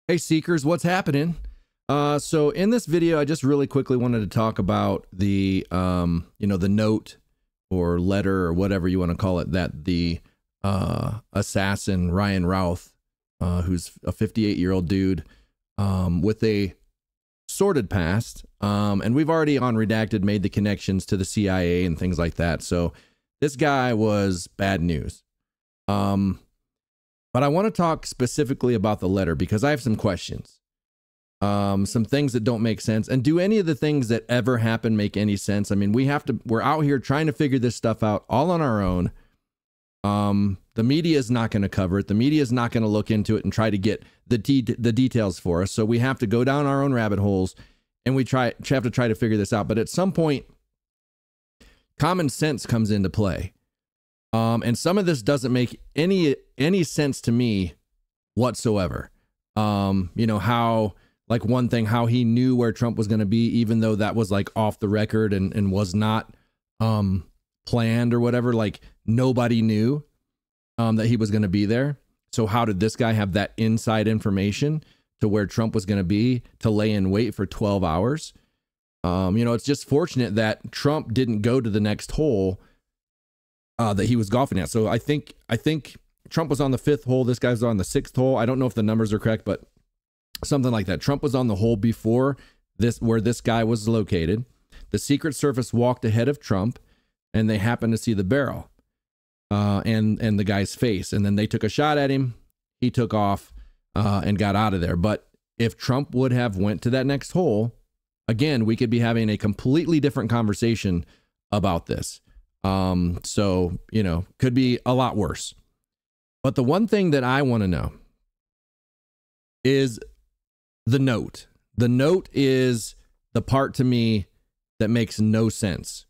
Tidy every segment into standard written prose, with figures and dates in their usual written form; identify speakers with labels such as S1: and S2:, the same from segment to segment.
S1: Hey Seekers, what's happening? So in this video, I just really quickly wanted to talk about the, the note or letter or whatever you want to call it that the assassin Ryan Routh, who's a 58-year-old dude with a sordid past, and we've already on Redacted made the connections to the CIA and things like that. So this guy was bad news. But I want to talk specifically about the letter because I have some questions. Some things that don't make sense. And do any of the things that ever happen make any sense? I mean, we're out here trying to figure this stuff out all on our own. The media is not going to cover it. The media is not going to look into it and try to get the details for us. So we have to go down our own rabbit holes and we have to try to figure this out. But at some point, common sense comes into play. And some of this doesn't make any sense to me whatsoever. How, like one thing, how he knew where Trump was going to be, even though that was like off the record and was not planned or whatever. Like nobody knew that he was going to be there. So how did this guy have that inside information to where Trump was going to be to lay in wait for 12 hours? It's just fortunate that Trump didn't go to the next hole that he was golfing at. So I think Trump was on the 5th hole. This guy's on the 6th hole. I don't know if the numbers are correct, but something like that. Trump was on the hole before this, where this guy was located. The Secret Service walked ahead of Trump and they happened to see the barrel and the guy's face. And then they took a shot at him. He took off and got out of there. But if Trump would have went to that next hole, again, we could be having a completely different conversation about this. Could be a lot worse. But the one thing that I want to know is the note. The note is the part to me that makes no sense.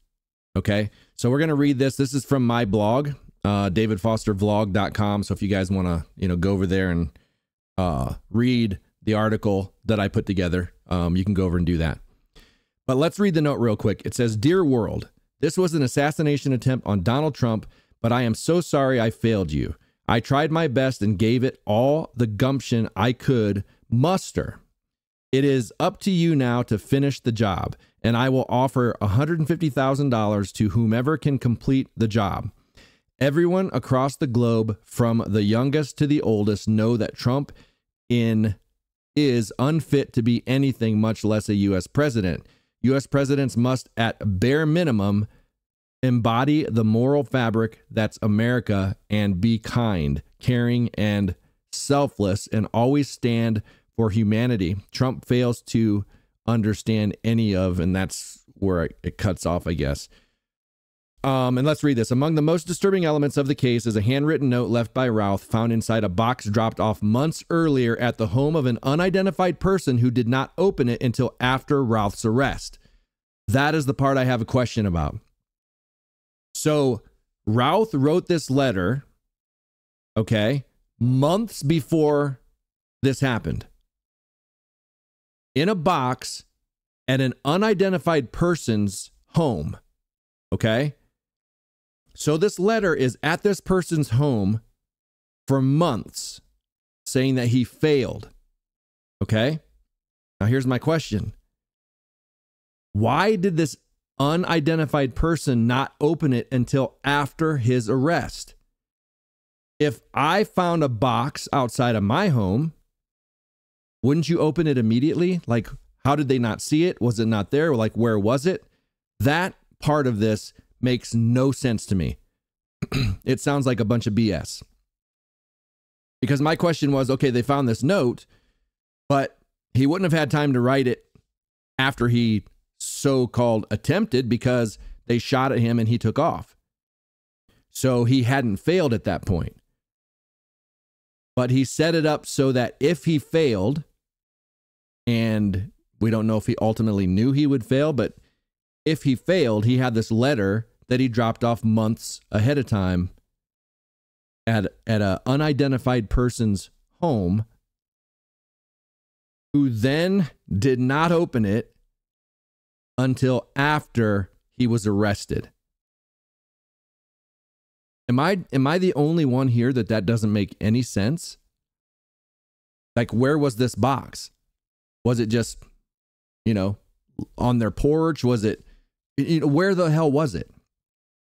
S1: Okay. So we're going to read this. This is from my blog, davidfostervlog.com. So if you guys want to, go over there and, read the article that I put together, you can go over and do that. But let's read the note real quick. It says, "Dear world, this was an assassination attempt on Donald Trump, but I am so sorry I failed you. I tried my best and gave it all the gumption I could muster. It is up to you now to finish the job, and I will offer $150,000 to whomever can complete the job. Everyone across the globe, from the youngest to the oldest, know that Trump is unfit to be anything, much less a U.S. president. U.S. presidents must, at bare minimum, embody the moral fabric that's America and be kind, caring, and selfless, and always stand for humanity. Trump fails to understand any of," and that's where it cuts off, I guess. And let's read this. "Among the most disturbing elements of the case is a handwritten note left by Routh, found inside a box dropped off months earlier at the home of an unidentified person who did not open it until after Routh's arrest." That is the part I have a question about. So Routh wrote this letter, okay, months before this happened, in a box at an unidentified person's home, okay? So this letter is at this person's home for months, saying that he failed, okay? Now here's my question. Why did this unidentified person not open it until after his arrest? If I found a box outside of my home, wouldn't you open it immediately? Like, how did they not see it? Was it not there? Like, where was it? That part of this makes no sense to me. It sounds like a bunch of BS. Because my question was, okay, they found this note, but he wouldn't have had time to write it after he so-called attempted, because they shot at him and he took off. So he hadn't failed at that point. But he set it up so that if he failed, and we don't know if he ultimately knew he would fail, but if he failed, he had this letter that he dropped off months ahead of time at an unidentified person's home, who then did not open it until after he was arrested. Am I the only one here that doesn't make any sense? Like, where was this box? Was it just, on their porch? Was it, where the hell was it?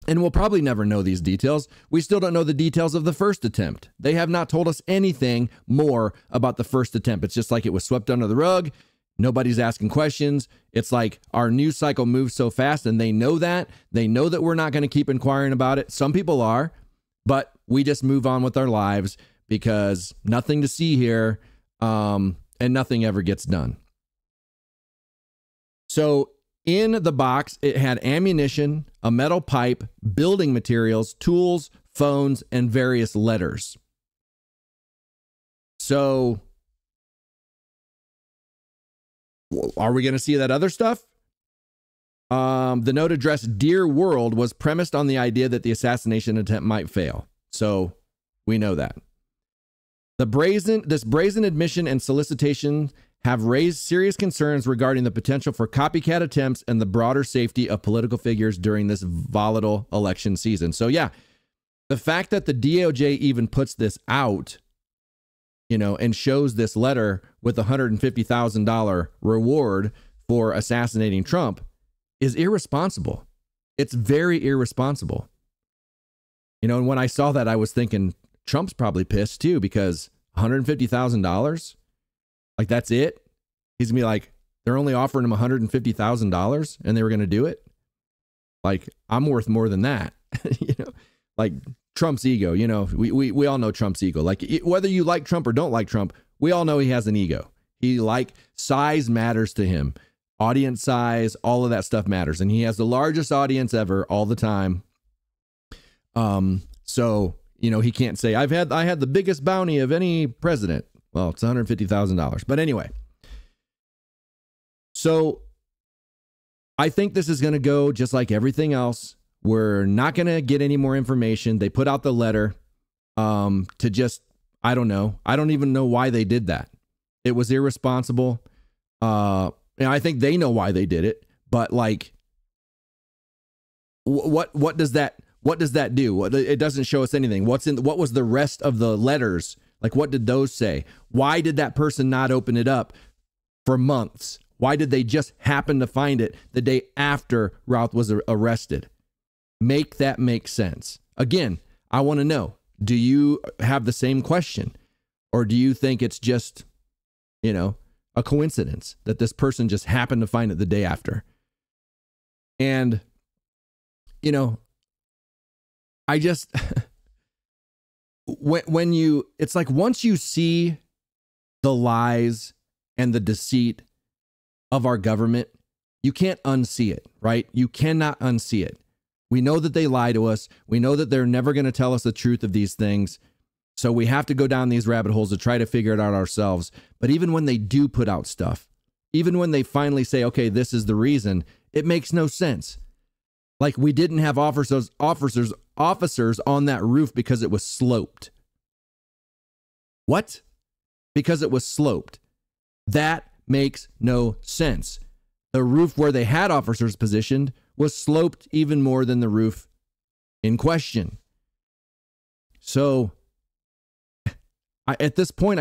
S1: And we'll probably never know these details. We still don't know the details of the first attempt. They have not told us anything more about the first attempt. It's just like it was swept under the rug. Nobody's asking questions. It's like our news cycle moves so fast, and they know that. They know that we're not going to keep inquiring about it. Some people are, but we just move on with our lives because nothing to see here, and nothing ever gets done. So in the box, it had ammunition, a metal pipe, building materials, tools, phones, and various letters. So are we going to see that other stuff? The note addressed Dear World was premised on the idea that the assassination attempt might fail. So we know that. This brazen admission and solicitation have raised serious concerns regarding the potential for copycat attempts and the broader safety of political figures during this volatile election season. So yeah, the fact that the DOJ even puts this out, and shows this letter with a $150,000 reward for assassinating Trump is irresponsible. It's very irresponsible. And when I saw that, I was thinking Trump's probably pissed too, because $150,000, like, that's it. He's gonna be like, they're only offering him $150,000 and they were going to do it. Like, I'm worth more than that. Like Trump's ego, we all know Trump's ego. Like, whether you like Trump or don't like Trump, we all know he has an ego. Size matters to him. Audience size, all of that stuff matters. And he has the largest audience ever all the time. So, he can't say, I had the biggest bounty of any president. Well, it's $150,000. But anyway, so I think this is going to go just like everything else. We're not going to get any more information. They put out the letter to just, I don't know. I don't even know why they did that. It was irresponsible. And I think they know why they did it. But like, what does that do? It doesn't show us anything. What was the rest of the letters? Like, what did those say? Why did that person not open it up for months? Why did they just happen to find it the day after Routh was arrested? Make that make sense. Again, I want to know, do you have the same question? Or do you think it's just, a coincidence that this person just happened to find it the day after? And, I just, it's like once you see the lies and the deceit of our government, you can't unsee it, right? You cannot unsee it. We know that they lie to us. We know that they're never going to tell us the truth of these things. So we have to go down these rabbit holes to try to figure it out ourselves. But even when they do put out stuff, even when they finally say, okay, this is the reason, it makes no sense. Like, we didn't have officers on that roof because it was sloped. What? Because it was sloped. That makes no sense. The roof where they had officers positioned was sloped even more than the roof in question. So at this point,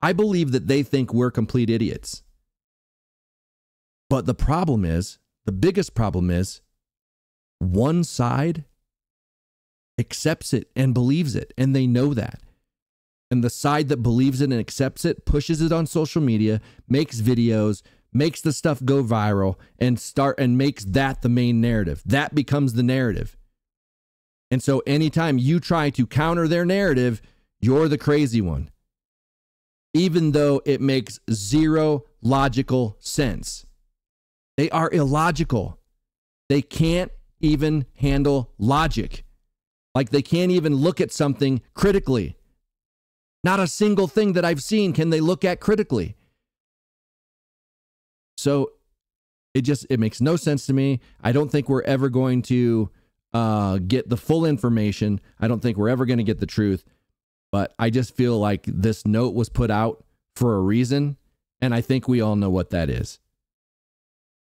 S1: I believe that they think we're complete idiots. But the biggest problem is, one side accepts it and believes it, and they know that. And the side that believes it and accepts it pushes it on social media, makes videos, makes the stuff go viral, and makes that the main narrative. That becomes the narrative. And so anytime you try to counter their narrative, you're the crazy one. Even though it makes zero logical sense. They are illogical. They can't even handle logic. Like, they can't even look at something critically. Not a single thing that I've seen can they look at critically. So it makes no sense to me. I don't think we're ever going to get the full information. I don't think we're ever going to get the truth. But I just feel like this note was put out for a reason, and I think we all know what that is.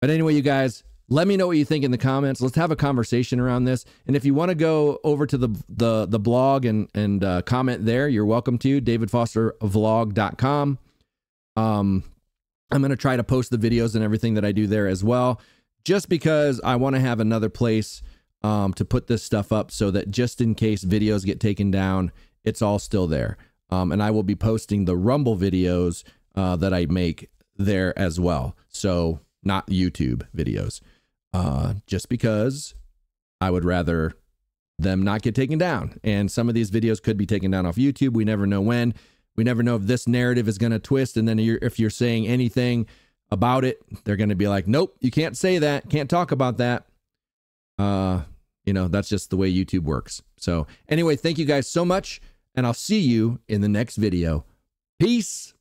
S1: But anyway, you guys, Let me know what you think in the comments. Let's have a conversation around this. And if you want to go over to the blog and comment there, you're welcome to, davidfostervlog.com. I'm going to try to post the videos and everything that I do there as well, just because I want to have another place to put this stuff up so that just in case videos get taken down, it's all still there. And I will be posting the Rumble videos that I make there as well. So not YouTube videos, just because I would rather them not get taken down. And some of these videos could be taken down off YouTube. We never know when. We never know if this narrative is going to twist. And then if you're saying anything about it, they're going to be like, nope, you can't say that. Can't talk about that. You know, that's just the way YouTube works. So anyway, thank you guys so much. And I'll see you in the next video. Peace.